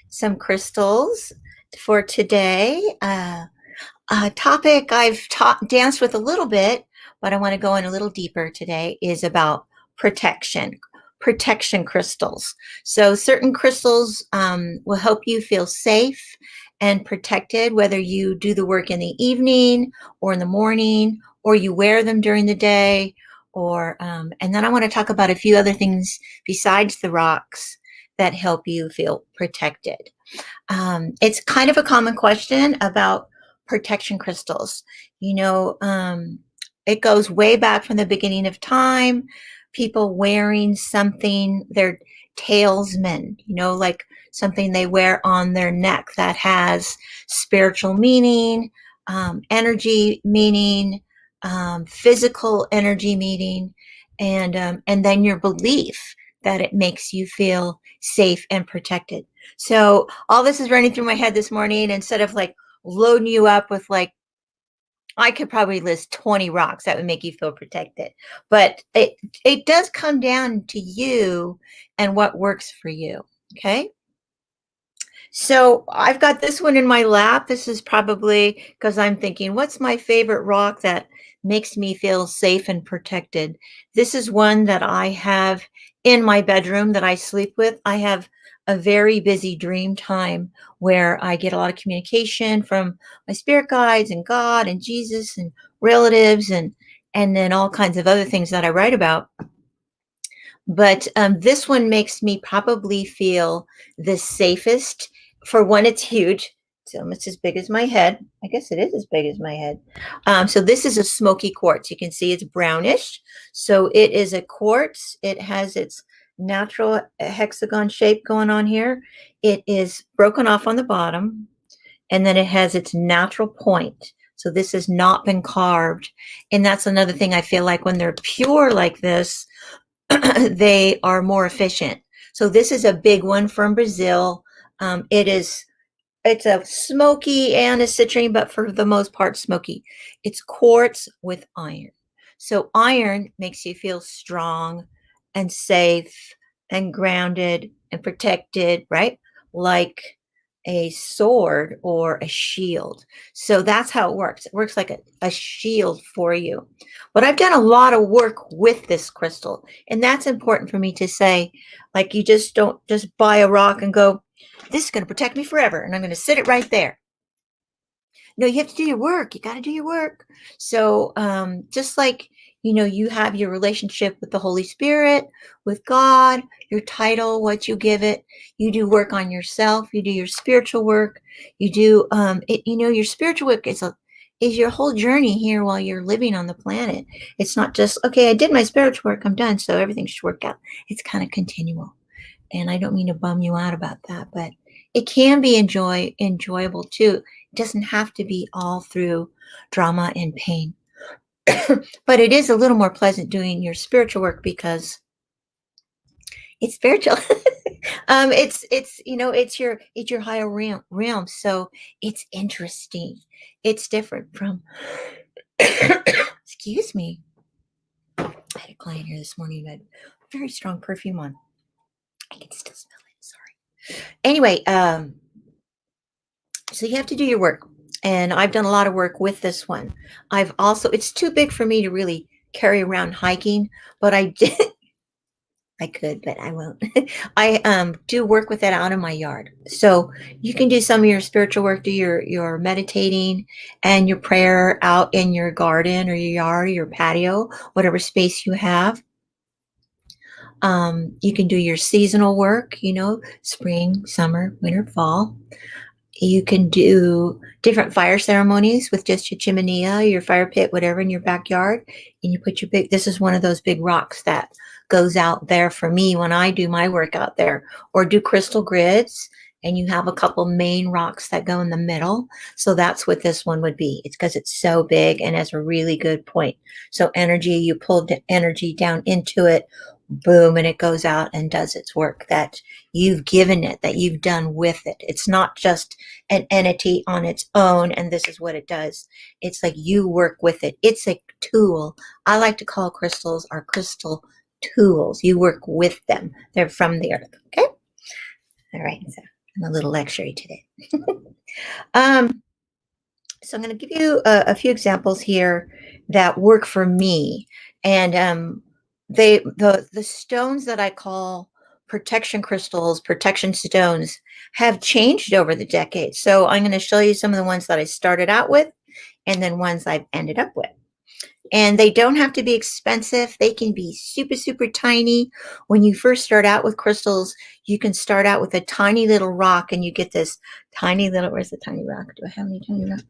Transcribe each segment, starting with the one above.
some crystals for today. A topic I've danced with a little bit, but I want to go in a little deeper today is about protection crystals. So certain crystals will help you feel safe and protected, whether you do the work in the evening or in the morning, or you wear them during the day, or and then I want to talk about a few other things besides the rocks that help you feel protected. It's kind of a common question about protection crystals. It goes way back from the beginning of time. People wearing something, their talisman, like something they wear on their neck that has spiritual meaning, energy meaning, physical energy meaning, and then your belief that it makes you feel safe and protected. So all this is running through my head this morning. Instead of like loading you up with I could probably list 20 rocks that would make you feel protected. But it does come down to you and what works for you. Okay. So I've got this one in my lap. This is probably because I'm thinking, what's my favorite rock that makes me feel safe and protected? This is one that I have in my bedroom that I sleep with. I have a very busy dream time where I get a lot of communication from my spirit guides and God and Jesus and relatives and then all kinds of other things that I write about. But this one makes me probably feel the safest. For one, it's huge. It's almost as big as my head. I guess it is as big as my head. So this is a smoky quartz. You can see it's brownish. So it is a quartz. It has its natural hexagon shape going on here. It is broken off on the bottom, and then it has its natural point. So this has not been carved. And that's another thing I feel like when they're pure like this, they are more efficient. So this is a big one from Brazil. It's a smoky and a citrine, but for the most part smoky. It's quartz with iron. So iron makes you feel strong and safe and grounded and protected, right? Like a sword or a shield. So that's how it works. It works like a shield for you. But I've done a lot of work with this crystal, and that's important for me to say. Like, you just don't just buy a rock and go, this is going to protect me forever, and I'm going to sit it right there. No, you have to do your work. You got to do your work. So just like, you have your relationship with the Holy Spirit, with God, your title, what you give it, you do work on yourself, you do your spiritual work, you do, your spiritual work is your whole journey here while you're living on the planet. It's not just, okay, I did my spiritual work, I'm done, so everything should work out. It's kind of continual. And I don't mean to bum you out about that, but it can be enjoyable too. It doesn't have to be all through drama and pain. But it is a little more pleasant doing your spiritual work because it's spiritual. It's your higher realm. So it's interesting. It's different from excuse me. I had a client here this morning who had very strong perfume on. I can still smell it. Sorry. Anyway, so you have to do your work. And I've done a lot of work with this one. It's too big for me to really carry around hiking, but I did. I could, but I won't. I do work with it out in my yard. So you can do some of your spiritual work, do your meditating and your prayer out in your garden or your yard, or your patio, whatever space you have. You can do your seasonal work, spring, summer, winter, fall. You can do different fire ceremonies with just your chimenea, your fire pit, whatever in your backyard. And you put this is one of those big rocks that goes out there for me when I do my work out there, or do crystal grids. And you have a couple main rocks that go in the middle. So that's what this one would be. It's because it's so big and has a really good point. So you pull the energy down into it, boom, and it goes out and does its work that you've given it, that you've done with it. It's not just an entity on its own and this is what it does. It's like you work with it. It's a tool. I like to call crystals our crystal tools. You work with them. They're from the earth. Okay. All right. So I'm a little lectury today. um, so I'm going to give you a few examples here that work for me. And the stones that I call protection crystals, protection stones, have changed over the decades. So I'm going to show you some of the ones that I started out with and then ones I've ended up with. And they don't have to be expensive. They can be super, super tiny. When you first start out with crystals, you can start out with a tiny little rock and you get this tiny little, where's the tiny rock? Do I have any tiny rocks?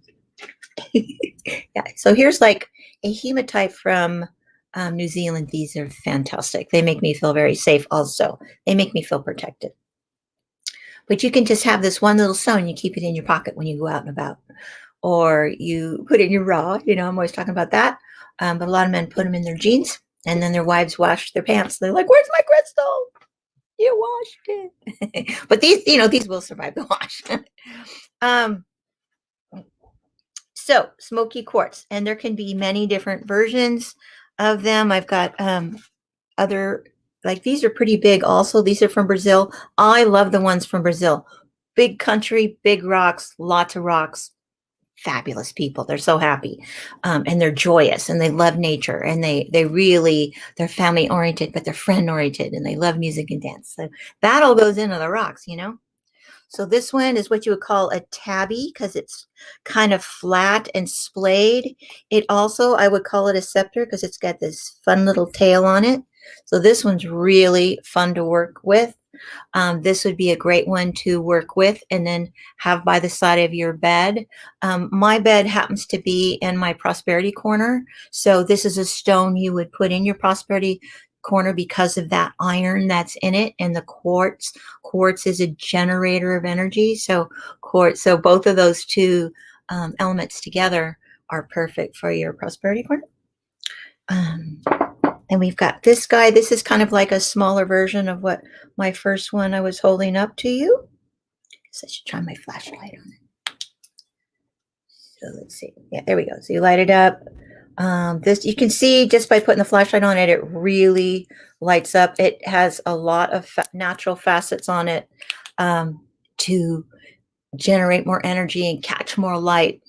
Yeah, so here's like a hematite from New Zealand. These are fantastic. They make me feel very safe also. They make me feel protected. But you can just have this one little stone. You keep it in your pocket when you go out and about. Or you put it in your bra. You know, I'm always talking about that. But a lot of men put them in their jeans. And then their wives wash their pants. They're like, where's my crystal? You washed it. But these, you know, these will survive the wash. So Smoky Quartz, and there can be many different versions of them. I've got other, like these are pretty big also. These are from Brazil. I love the ones from Brazil. Big country, big rocks, lots of rocks, fabulous people. They're so happy. And they're joyous and they love nature and they really, they're family oriented, but they're friend oriented and they love music and dance. So that all goes into the rocks, you know? So this one is what you would call a tabby because it's kind of flat and splayed. It also, I would call it a scepter because it's got this fun little tail on it. So this one's really fun to work with. This would be a great one to work with and then have by the side of your bed. My bed happens to be in my prosperity corner. So this is a stone you would put in your prosperity corner because of that iron that's in it and the quartz is a generator of energy. So both of those two elements together are perfect for your prosperity corner. And we've got this guy. This is kind of like a smaller version of what my first one I was holding up to you. I guess I should try my flashlight on it. So let's see. Yeah, there we go. So you light it up. This you can see just by putting the flashlight on it, it really lights up. It has a lot of natural facets on it to generate more energy and catch more light.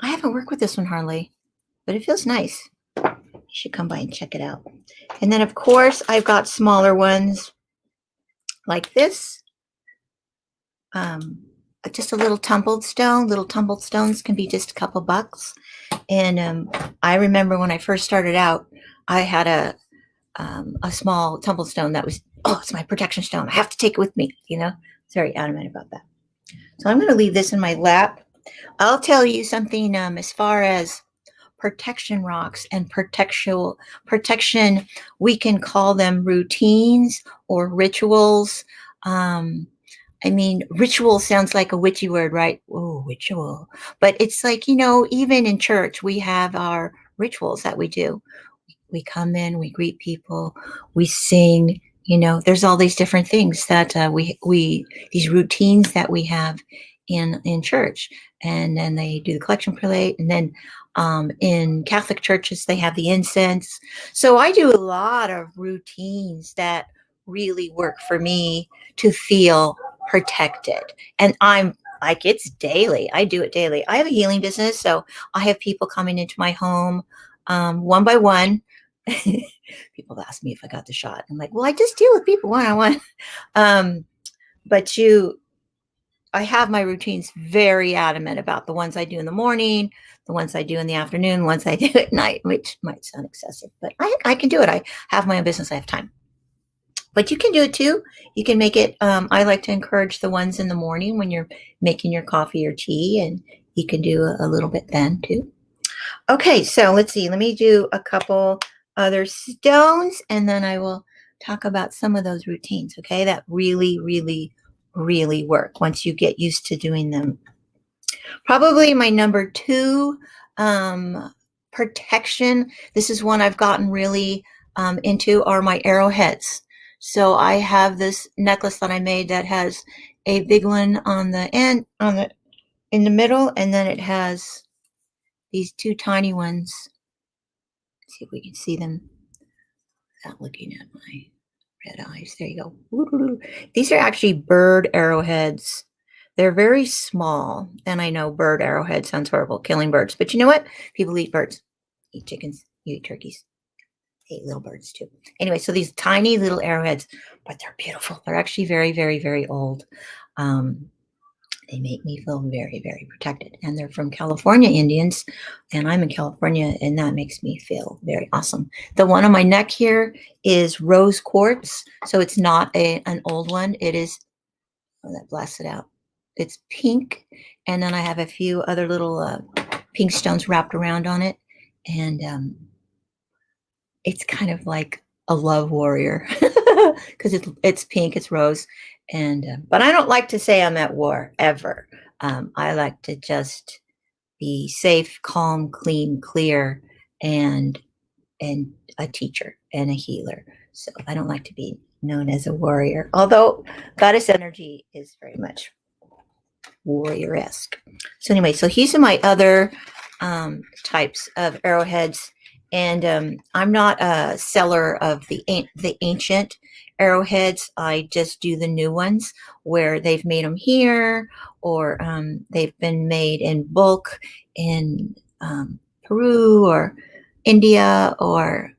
I haven't worked with this one hardly, but it feels nice. You should come by and check it out. And then, of course, I've got smaller ones like this. Just a little tumbled stone. Little tumbled stones can be just a couple bucks. And I remember when I first started out, I had a small tumbled stone that was, oh, it's my protection stone. I have to take it with me, you know. It's very adamant about that. So I'm going to leave this in my lap. I'll tell you something as far as protection rocks and protection, we can call them routines or rituals. I mean, ritual sounds like a witchy word, right? Oh, ritual. But it's like, you know, even in church, we have our rituals that we do. We come in, we greet people, we sing, you know, there's all these different things that these routines that we have in church. And then they do the collection plate. And then in Catholic churches, they have the incense. So I do a lot of routines that really work for me to feel protected. And I'm like, it's daily. I do it daily. I have a healing business. So I have people coming into my home one by one. People ask me if I got the shot. I'm like, well, I just deal with people one on one. But I have my routines very adamant about the ones I do in the morning, the ones I do in the afternoon, the ones I do at night, which might sound excessive, but I can do it. I have my own business. I have time. But you can do it too. You can make it. I like to encourage the ones in the morning when you're making your coffee or tea, and you can do a little bit then too. Okay, so let's see. Let me do a couple other stones, and then I will talk about some of those routines, okay, that really, really, really work once you get used to doing them. Probably my number 2 protection, this is one I've gotten really into, are my arrowheads. So I have this necklace that I made that has a big one on the end, in the middle, and then it has these 2 tiny ones. Let's see if we can see them without looking at my Red eyes. There you go. These are actually bird arrowheads. They're very small. And I know bird arrowhead sounds horrible, killing birds. But you know what? People eat birds. Eat chickens. You eat turkeys. They eat little birds too. Anyway, so these tiny little arrowheads, but they're beautiful. They're actually very, very, very old. They make me feel very, very protected. And they're from California Indians. And I'm in California, and that makes me feel very awesome. The one on my neck here is rose quartz. So it's not an old one. It is, oh, that blasted out. It's pink. And then I have a few other little pink stones wrapped around on it. And it's kind of like a love warrior because it's pink, it's rose. And but I don't like to say I'm at war ever. I like to just be safe, calm, clean, clear, and a teacher and a healer. So I don't like to be known as a warrior, although goddess energy is very much warrior-esque. So anyway, so these are my other types of arrowheads. And I'm not a seller of the ancient arrowheads. I just do the new ones where they've made them here, or they've been made in bulk in Peru or India, or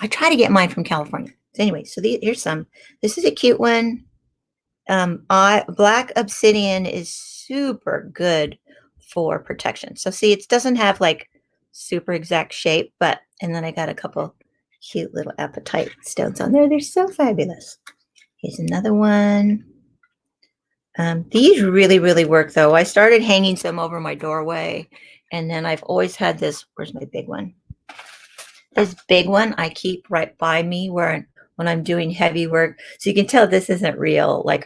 I try to get mine from California. So anyway, so here's some. This is a cute one. Black obsidian is super good for protection. So see, it doesn't have like super exact shape, but, and then I got a couple cute little apatite stones on there. They're so fabulous. Here's another one. These really, really work though. I started hanging some over my doorway, and then I've always had this, where's my big one? This big one I keep right by me when I'm doing heavy work. So you can tell this isn't real, like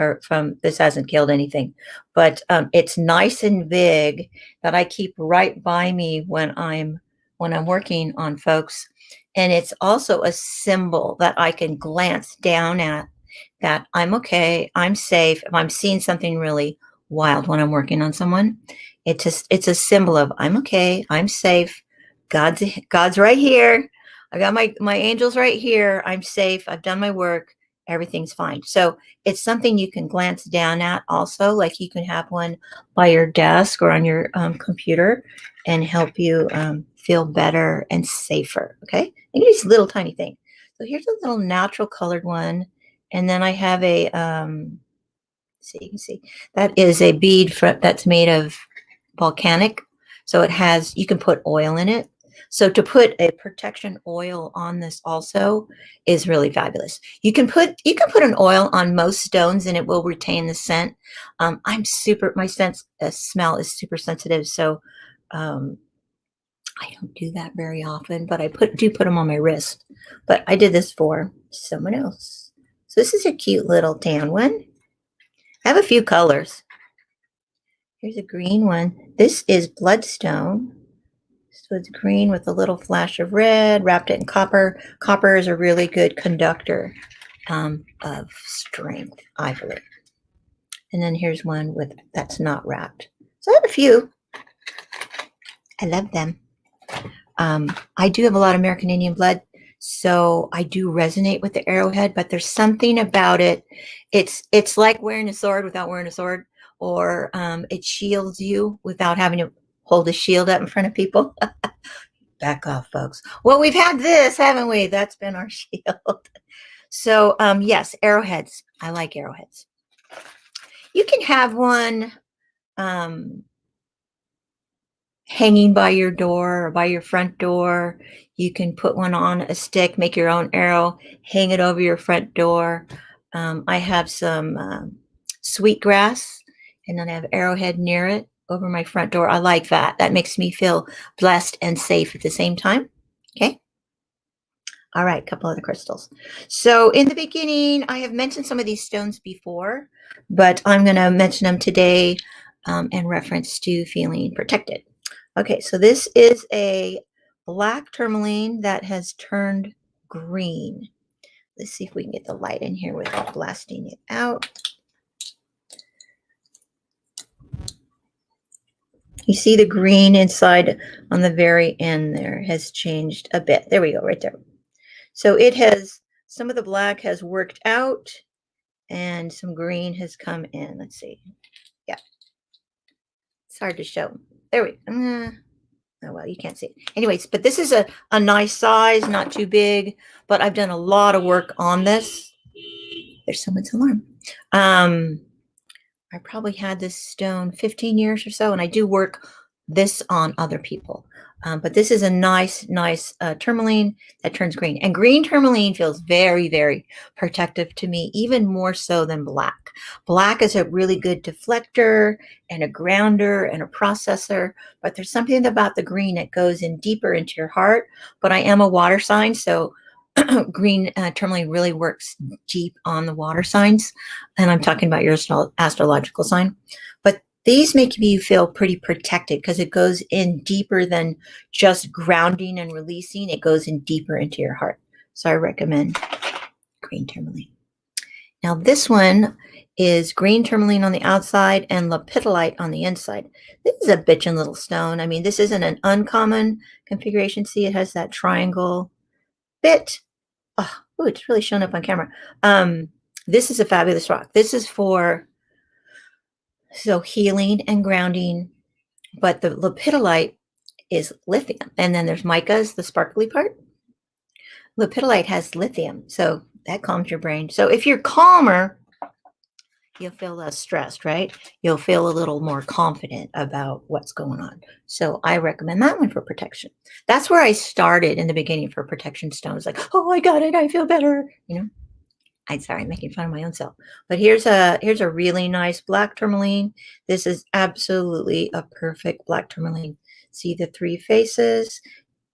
this hasn't killed anything, but it's nice and big that I keep right by me when I'm working on folks. And it's also a symbol that I can glance down at, that I'm okay, I'm safe. If I'm seeing something really wild when I'm working on someone, it's a symbol of I'm okay, I'm safe, God's right here. I got my angels right here. I'm safe. I've done my work. Everything's fine. So it's something you can glance down at also, like you can have one by your desk or on your computer and help you feel better and safer. Okay. And it's a little tiny thing. So here's a little natural colored one. And then I have a, so you can see, that is a bead that's made of volcanic. So it has, you can put oil in it. So to put a protection oil on this also is really fabulous. You can put an oil on most stones and it will retain the scent. My smell is super sensitive, so I don't do that very often, but I do put them on my wrist. But I did this for someone else. So this is a cute little tan one. I have a few colors. Here's a green one. This is bloodstone. So it's green with a little flash of red, wrapped it in copper. Copper is a really good conductor of strength, I believe. And then here's one that's not wrapped. So I have a few. I love them. I do have a lot of American Indian blood, so I do resonate with the arrowhead, but there's something about it. It's like wearing a sword without wearing a sword, or it shields you without having to hold a shield up in front of people. Back off, folks. Well, we've had this, haven't we? That's been our shield. So, yes, arrowheads. I like arrowheads. You can have one hanging by your door or by your front door. You can put one on a stick, make your own arrow, hang it over your front door. I have some sweetgrass, and then I have arrowhead near it over my front door. I like that. That makes me feel blessed and safe at the same time. Okay. All right, a couple other crystals. So in the beginning, I have mentioned some of these stones before, but I'm going to mention them today in reference to feeling protected. Okay, so this is a black tourmaline that has turned green. Let's see if we can get the light in here without blasting it out. You see the green inside on the very end there has changed a bit. There we go, right there. So it has some of the black has worked out and some green has come in. Let's see. Yeah. It's hard to show. There we go. Oh, well, you can't see it. Anyways, but this is a nice size, not too big, but I've done a lot of work on this. There's someone's alarm. I probably had this stone 15 years or so, and I do work this on other people. But this is a nice tourmaline that turns green. And green tourmaline feels very, very protective to me, even more so than black. Black is a really good deflector and a grounder and a processor, but there's something about the green that goes in deeper into your heart. But I am a water sign, so green tourmaline really works deep on the water signs. And I'm talking about your astrological sign. But these make you feel pretty protected because it goes in deeper than just grounding and releasing. It goes in deeper into your heart. So I recommend green tourmaline. Now this one is green tourmaline on the outside and lepidolite on the inside. This is a bitchin' little stone. I mean, this isn't an uncommon configuration. See, it has that triangle bit. Oh, ooh, it's really showing up on camera. This is a fabulous rock. This is for healing and grounding, but the lepidolite is lithium. And then there's mica's, the sparkly part. Lepidolite has lithium, so that calms your brain. So if you're calmer, you'll feel less stressed, right? You'll feel a little more confident about what's going on. So I recommend that one for protection. That's where I started in the beginning for protection stones. Like, oh, I got it. I feel better. You know, I'm sorry, I'm making fun of my own self. But here's a really nice black tourmaline. This is absolutely a perfect black tourmaline. See the three faces?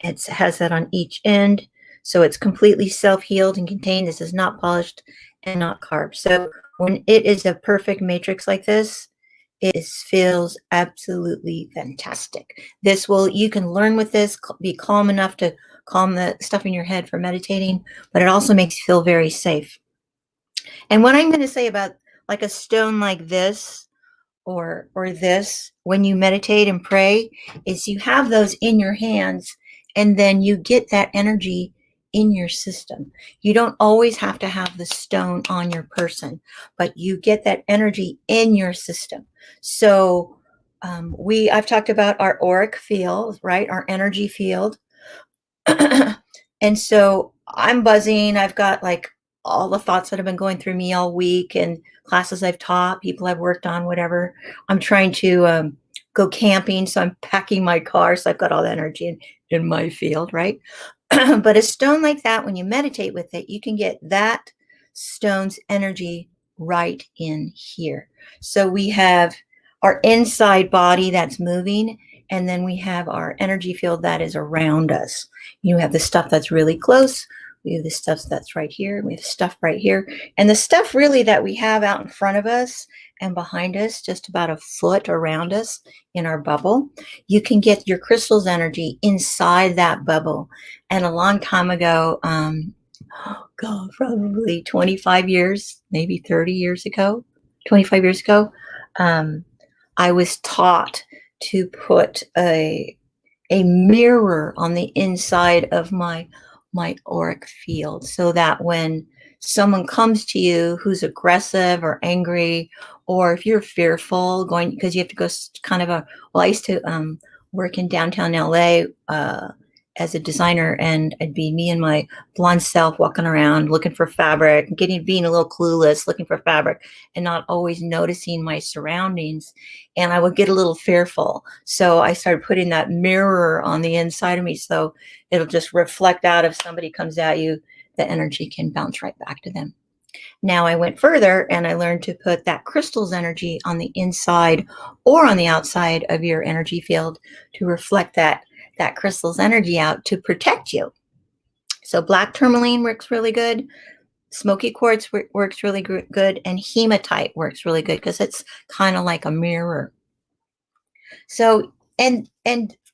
It has that on each end. So it's completely self-healed and contained. This is not polished and not carved. So when it is a perfect matrix like this, it feels absolutely fantastic. You can learn with this, be calm enough to calm the stuff in your head for meditating, but it also makes you feel very safe. And what I'm going to say about like a stone like this or this, when you meditate and pray, is you have those in your hands and then you get that energy in your system. You don't always have to have the stone on your person, but you get that energy in your system. So I've talked about our auric field, right? Our energy field. And so I'm buzzing. I've got like all the thoughts that have been going through me all week and classes I've taught, people I've worked on, whatever. I'm trying to go camping. So I'm packing my car. So I've got all the energy in my field, right? But a stone like that, when you meditate with it, you can get that stone's energy right in here. So we have our inside body that's moving, and then we have our energy field that is around us. You have the stuff that's really close. We have the stuff that's right here. We have stuff right here. And the stuff really that we have out in front of us and behind us, just about a foot around us in our bubble, you can get your crystal's energy inside that bubble. And a long time ago, probably 25 years, maybe 30 years ago, 25 years ago, I was taught to put a mirror on the inside of my auric field, so that when someone comes to you who's aggressive or angry, or if you're fearful because you have to go kind of I used to work in downtown LA as a designer, and it'd be me and my blonde self walking around looking for fabric, being a little clueless, looking for fabric and not always noticing my surroundings. And I would get a little fearful. So I started putting that mirror on the inside of me. So it'll just reflect out. If somebody comes at you, the energy can bounce right back to them. Now I went further and I learned to put that crystal's energy on the inside or on the outside of your energy field to reflect that crystal's energy out to protect you. So black tourmaline works really good. Smoky quartz works really good. And hematite works really good because it's kind of like a mirror. So, and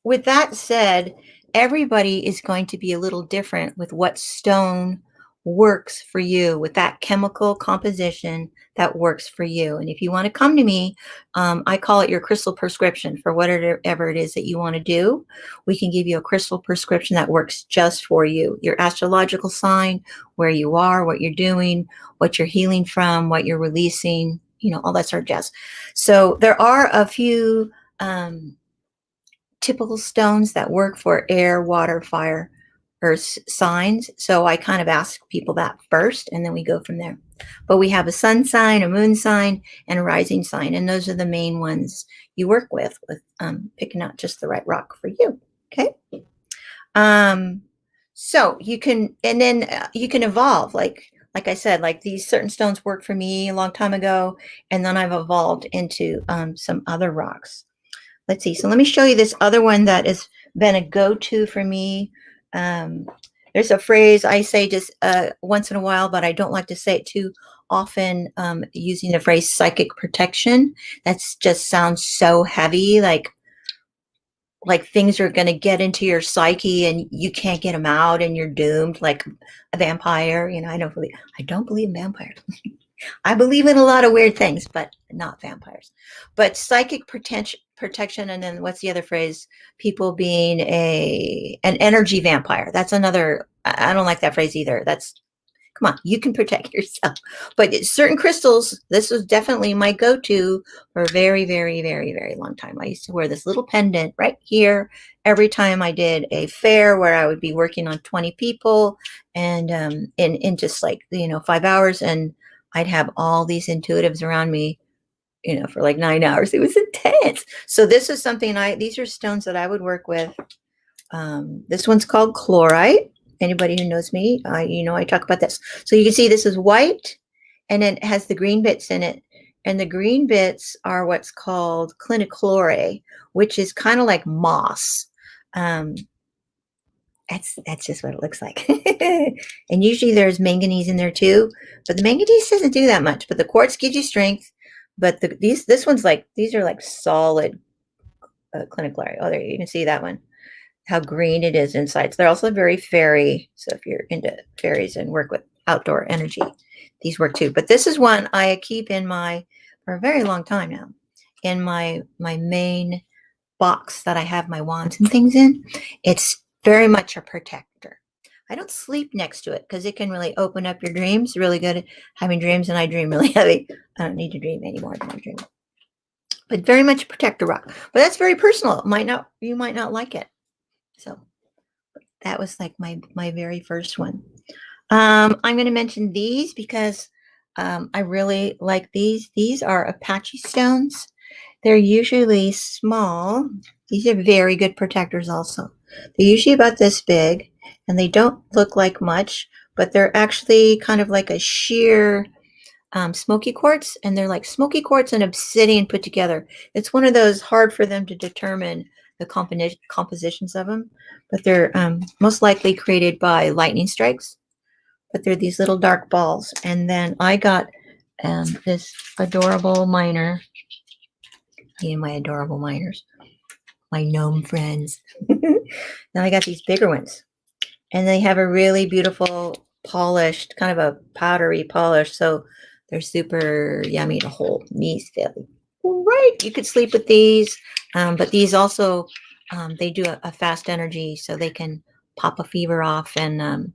with that said, everybody is going to be a little different with what stone works for you, with that chemical composition that works for you. And if you want to come to me, I call it your crystal prescription for whatever it is that you want to do. We can give you a crystal prescription that works just for you, your astrological sign, where you are, what you're doing, what you're healing from, what you're releasing, you know, all that sort of jazz. So there are a few typical stones that work for air, water, fire, earth signs. So I kind of ask people that first, and then we go from there. But we have a sun sign, a moon sign, and a rising sign. And those are the main ones you work with picking out just the right rock for you. Okay. So you can, and then you can evolve. Like I said, like these certain stones worked for me a long time ago, and then I've evolved into some other rocks. Let's see. So let me show you this other one that has been a go-to for me. There's a phrase I say just once in a while, but I don't like to say it too often, using the phrase psychic protection. That's just sounds so heavy, like things are going to get into your psyche and you can't get them out and you're doomed, like a vampire. You know, I don't believe in vampires. I believe in a lot of weird things, but not vampires. But psychic protection, and then what's the other phrase? People being an energy vampire. That's another. I don't like that phrase either. That's, come on, you can protect yourself. But certain crystals, this was definitely my go-to for a very, very, very, very long time. I used to wear this little pendant right here every time I did a fair where I would be working on 20 people and in just like, 5 hours, and I'd have all these intuitives around me, for like 9 hours. It was intense. So this is something these are stones that I would work with. This one's called chlorite. Anybody who knows me, I talk about this. So you can see this is white, and it has the green bits in it. And the green bits are what's called clinichlore, which is kind of like moss. That's just what it looks like. And usually there's manganese in there too, but the manganese doesn't do that much. But the quartz gives you strength. But this one's like, these are like solid clinichlore. Oh, there you can see that one, how green it is inside. So they're also very fairy. So if you're into fairies and work with outdoor energy, these work too. But this is one I keep for a very long time now, in my main box that I have my wands and things in. It's very much a protector. I don't sleep next to it because it can really open up your dreams. Really good at having dreams, and I dream really heavy. I don't need to dream anymore than I dream. But very much a protector rock. But that's very personal. You might not like it. So that was like my very first one. I'm going to mention these because I really like these. These are Apache Stones. They're usually small. These are very good protectors also. They're usually about this big, and they don't look like much, but they're actually kind of like a sheer Smoky Quartz, and they're like Smoky Quartz and Obsidian put together. It's one of those hard for them to determine the compositions of them, but they're most likely created by lightning strikes. But they're these little dark balls. And then I got this adorable miner. My adorable miners, my gnome friends. Now I got these bigger ones, and they have a really beautiful polished, kind of a powdery polish. So they're super yummy to hold. Knees fairly right. You could sleep with these, but these also they do a fast energy, so they can pop a fever off. And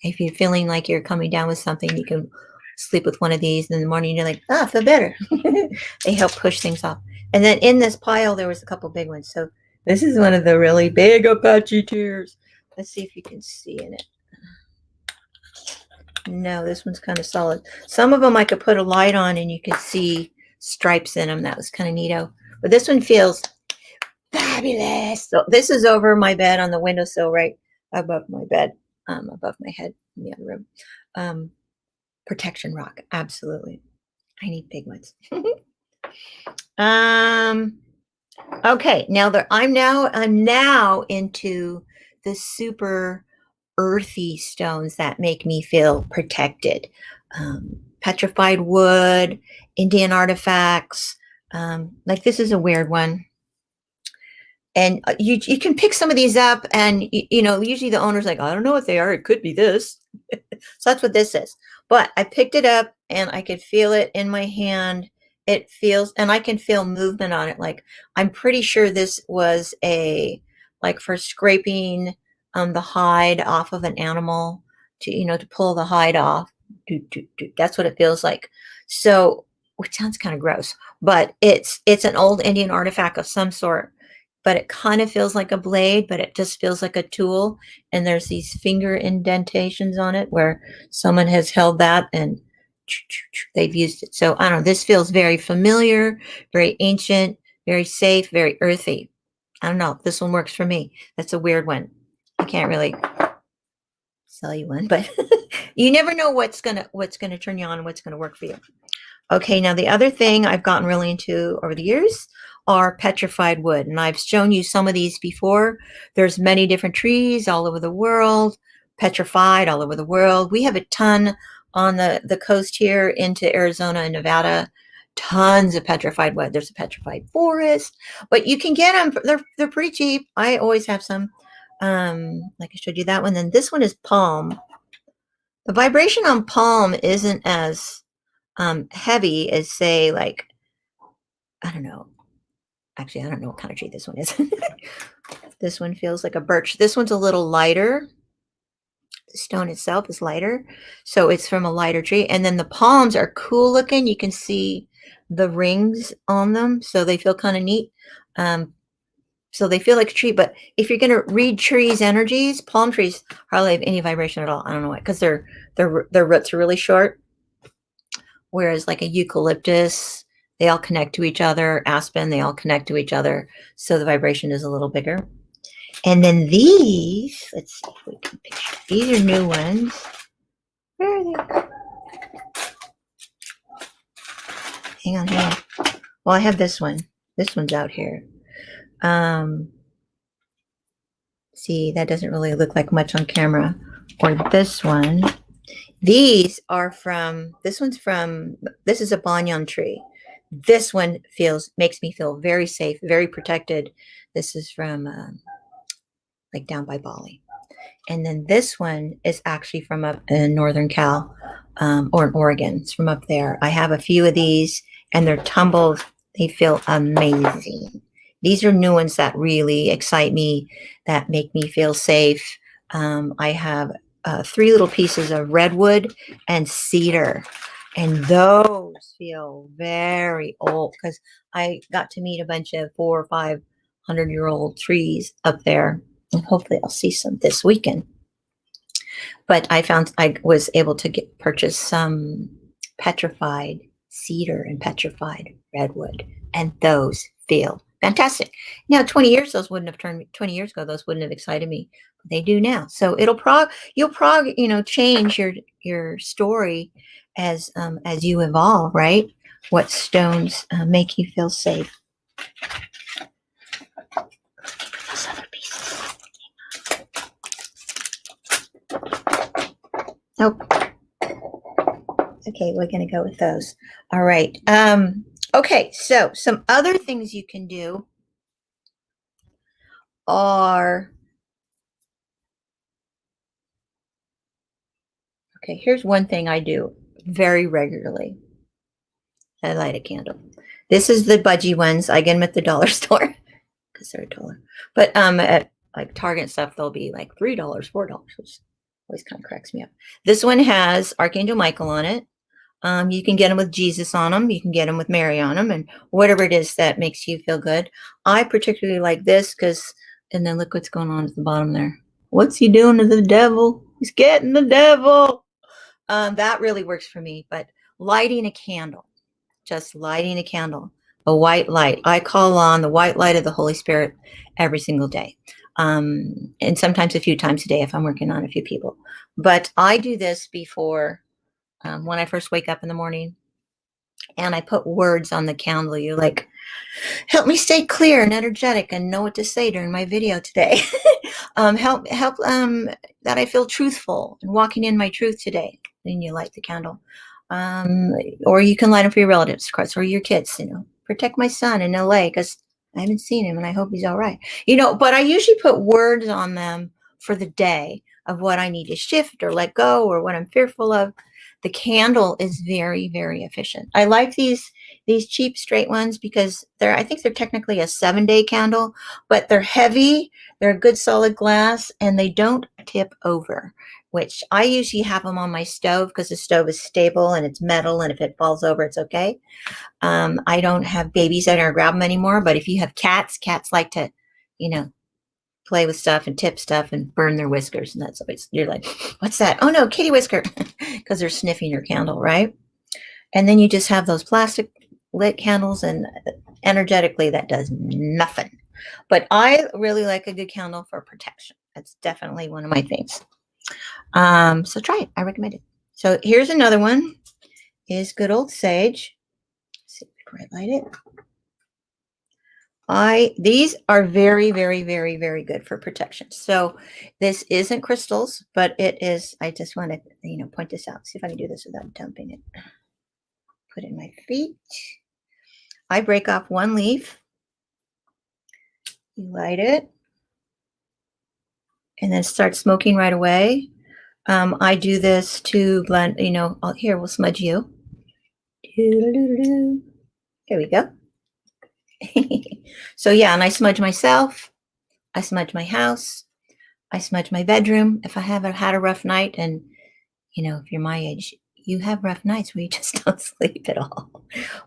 if you're feeling like you're coming down with something, you can sleep with one of these. And in the morning, you're like, I feel better. They help push things off. And then in this pile, there was a couple big ones. So this is one of the really big Apache tears. Let's see if you can see in it. No, this one's kind of solid. Some of them I could put a light on and you could see stripes in them. That was kind of neato. But this one feels fabulous. So this is over my bed on the windowsill right above my bed, above my head in the other room. Protection rock, absolutely. I need big ones. Okay, now I'm now into the super earthy stones that make me feel protected. Petrified wood, Indian artifacts. Like this is a weird one. And you can pick some of these up, and you know, usually the owner's like, I don't know what they are. It could be this. So that's what this is. But I picked it up and I could feel it in my hand. It feels, and I can feel movement on it. Like, I'm pretty sure this was like for scraping the hide off of an animal to, you know, to pull the hide off. That's what it feels like. So, which sounds kind of gross, but it's an old Indian artifact of some sort. But it kind of feels like a blade, but it just feels like a tool. And there's these finger indentations on it where someone has held that and they've used it. So I don't know, this feels very familiar, very ancient, very safe, very earthy. I don't know, this one works for me. That's a weird one. I can't really sell you one, but you never know what's gonna turn you on and what's gonna work for you. Okay, now the other thing I've gotten really into over the years are petrified wood. And I've shown you some of these before. There's many different trees all over the world, petrified all over the world. We have a ton on the coast here into Arizona and Nevada. Tons of petrified wood. There's a petrified forest, but you can get them. They're pretty cheap. I always have some. Like I showed you that one. Then this one is palm. The vibration on palm isn't as heavy as, say, like, I don't know. Actually, I don't know what kind of tree this one is. This one feels like a birch. This one's a little lighter. The stone itself is lighter, so it's from a lighter tree. And then the palms are cool looking. You can see the rings on them, so they feel kind of neat. So they feel like a tree, but if you're going to read trees' energies, palm trees hardly have any vibration at all. I don't know why, because their roots are really short. Whereas like a eucalyptus, they all connect to each other. Aspen, they all connect to each other. So the vibration is a little bigger. And then these, let's see if we can picture. These are new ones. Where are they? Hang on. Well, I have this one. This one's out here. See, that doesn't really look like much on camera. Or this one. These are from, this is a banyan tree. This one makes me feel very safe, very protected. This is from like down by Bali. And then this one is actually from up in Northern Cal, or in Oregon. It's from up there. I have a few of these and they're tumbled. They feel amazing. These are new ones that really excite me, that make me feel safe. I have 3 little pieces of redwood and cedar, and those feel very old because I got to meet a bunch of 400 or 500-year-old trees up there, and hopefully I'll see some this weekend. But I was able to purchase some petrified cedar and petrified redwood, and those feel fantastic. Now, 20 years ago, those wouldn't have excited me. They do now. So you'll change your story as you evolve, right? What stones make you feel safe? These other pieces. Nope. Okay, we're gonna go with those. All right. Okay, so some other things you can do are, okay, here's one thing I do very regularly. I light a candle. This is the budgie ones. I get them at the dollar store because they're $1. But at like Target and stuff, they'll be like $3, $4, which always kind of cracks me up. This one has Archangel Michael on it. You can get them with Jesus on them. You can get them with Mary on them, and whatever it is that makes you feel good. I particularly like this because, and then look what's going on at the bottom there. What's he doing to the devil? He's getting the devil. That really works for me. But lighting a candle, just lighting a candle, a white light. I call on the white light of the Holy Spirit every single day. And sometimes a few times a day if I'm working on a few people. But I do this before, when I first wake up in the morning, and I put words on the candle. You like, help me stay clear and energetic and know what to say during my video today. Help that I feel truthful and walking in my truth today. Then you light the candle. Or you can light them for your relatives, of course, or your kids. Protect my son in LA because I haven't seen him, and I hope he's all right. You know, but I usually put words on them for the day of what I need to shift or let go or what I'm fearful of. The candle is very, very efficient. I like these cheap straight ones because I think they're technically a 7-day candle, but they're heavy, they're a good solid glass, and they don't tip over, which I usually have them on my stove because the stove is stable and it's metal, and if it falls over, it's okay. I don't have babies that are grab them anymore, but if you have cats, cats like to, you know, play with stuff and tip stuff and burn their whiskers. And that's always, you're like, what's that? Oh no, kitty whisker, because they're sniffing your candle, right? And then you just have those plastic lit candles, and energetically that does nothing. But I really like a good candle for protection. That's definitely one of my things. So try it. I recommend it. So here's another one, is good old sage. Before I light it. These are very, very, very, very good for protection. So this isn't crystals, but it is, I just want to, point this out. See if I can do this without dumping it. Put in my feet. I break off one leaf. You light it. And then start smoking right away. I do this to blend, here, we'll smudge you. Here we go. So yeah, and I smudge myself, I smudge my house, I smudge my bedroom if I haven't had a rough night. And if you're my age, you have rough nights where you just don't sleep at all.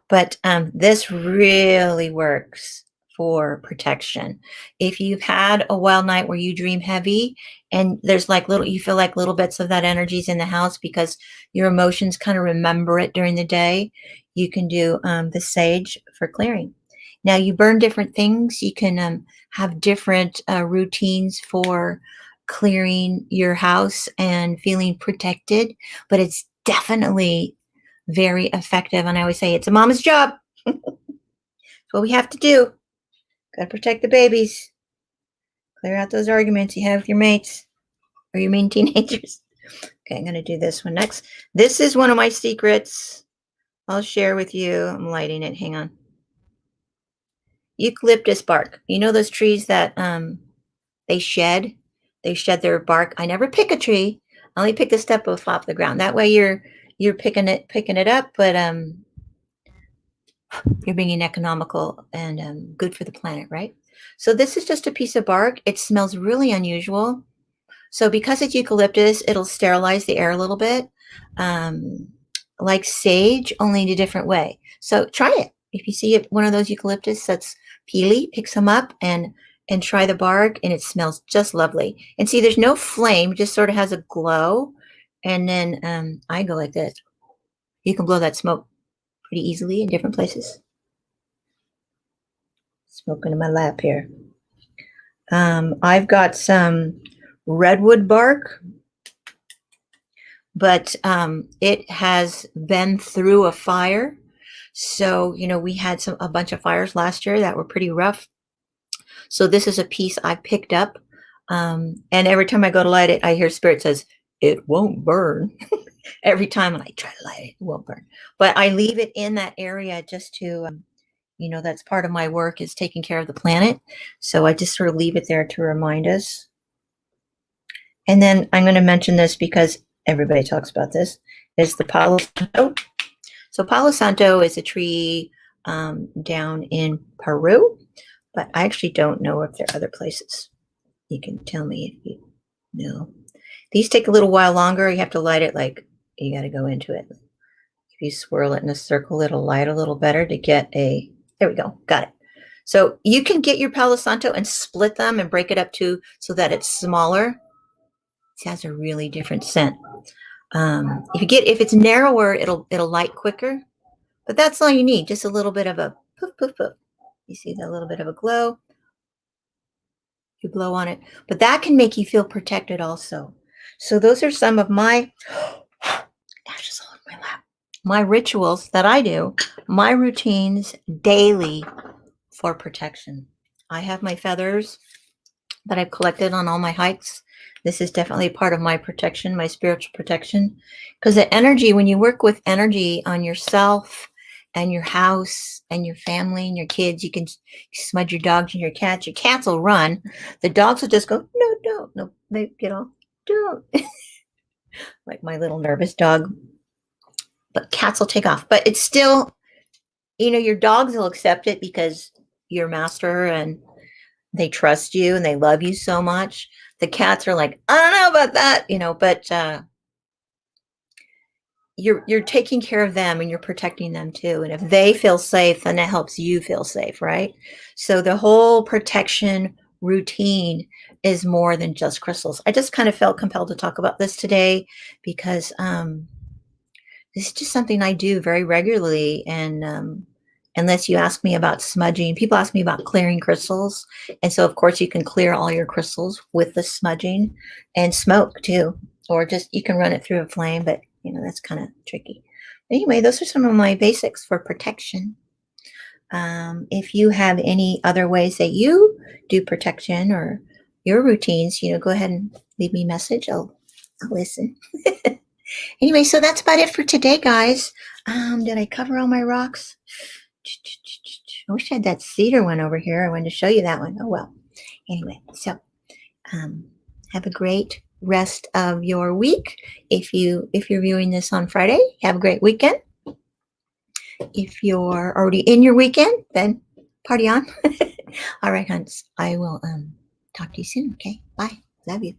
But this really works for protection. If you've had a wild night where you dream heavy and there's like you feel like little bits of that energy's in the house because your emotions kind of remember it during the day, you can do the sage for clearing. Now you burn different things. You can have different routines for clearing your house and feeling protected, but it's definitely very effective. And I always say it's a mama's job. It's what we have to do. Got to protect the babies. Clear out those arguments you have with your mates or your mean teenagers. Okay, I'm going to do this one next. This is one of my secrets. I'll share with you. I'm lighting it. Hang on. Eucalyptus bark. You know those trees that they shed their bark. I never pick a tree. I only pick the step off the ground. That way you're picking it up, but you're being economical and good for the planet, right? So this is just a piece of bark. It smells really unusual. So because it's eucalyptus, it'll sterilize the air a little bit, like sage, only in a different way. So try it. If you see one of those eucalyptus that's peely, pick some up and try the bark, and it smells just lovely. And see, there's no flame, it just sort of has a glow. And then I go like this. You can blow that smoke pretty easily in different places. Smoking in my lap here. I've got some redwood bark, but it has been through a fire. So, we had a bunch of fires last year that were pretty rough. So this is a piece I picked up. And every time I go to light it, I hear Spirit says, it won't burn. Every time when I try to light it, it won't burn. But I leave it in that area just to, that's part of my work is taking care of the planet. So I just sort of leave it there to remind us. And then I'm going to mention this because everybody talks about this, is the Palo Santo. So Palo Santo is a tree down in Peru, but I actually don't know if there are other places. You can tell me if you know. These take a little while longer. You have to light it you got to go into it. If you swirl it in a circle, it'll light a little better to get there we go. Got it. So you can get your Palo Santo and split them and break it up too so that it's smaller. It has a really different scent. If it's narrower, it'll light quicker, but that's all you need. Just a little bit of a poof, poof, poof. You see that little bit of a glow? You blow on it, but that can make you feel protected also. So those are some of my ashes all over my lap. My rituals that I do, my routines daily for protection. I have my feathers that I've collected on all my hikes. This is definitely part of my protection, my spiritual protection. Because the energy, when you work with energy on yourself and your house and your family and your kids. You can smudge your dogs and your cats. Your cats will run. The dogs will just go, no, don't. No, they get all, don't. Like my little nervous dog. But cats will take off. But it's still, your dogs will accept it because you're master and they trust you and they love you so much. The cats are like, I don't know about that, but you're taking care of them and you're protecting them too. And if they feel safe, then it helps you feel safe, right? So the whole protection routine is more than just crystals. I just kind of felt compelled to talk about this today because this is just something I do very regularly. And unless you ask me about smudging, people ask me about clearing crystals. And so, of course, you can clear all your crystals with the smudging and smoke too, or just you can run it through a flame, but that's kind of tricky. Anyway, those are some of my basics for protection. If you have any other ways that you do protection or your routines, go ahead and leave me a message. I'll listen. Anyway, so that's about it for today, guys. Did I cover all my rocks? I wish I had that cedar one over here. I wanted to show you that one. Oh, well. Anyway, so have a great rest of your week. If you're viewing this on Friday, have a great weekend. If you're already in your weekend, then party on. All right, hunts. I will talk to you soon. Okay, bye. Love you.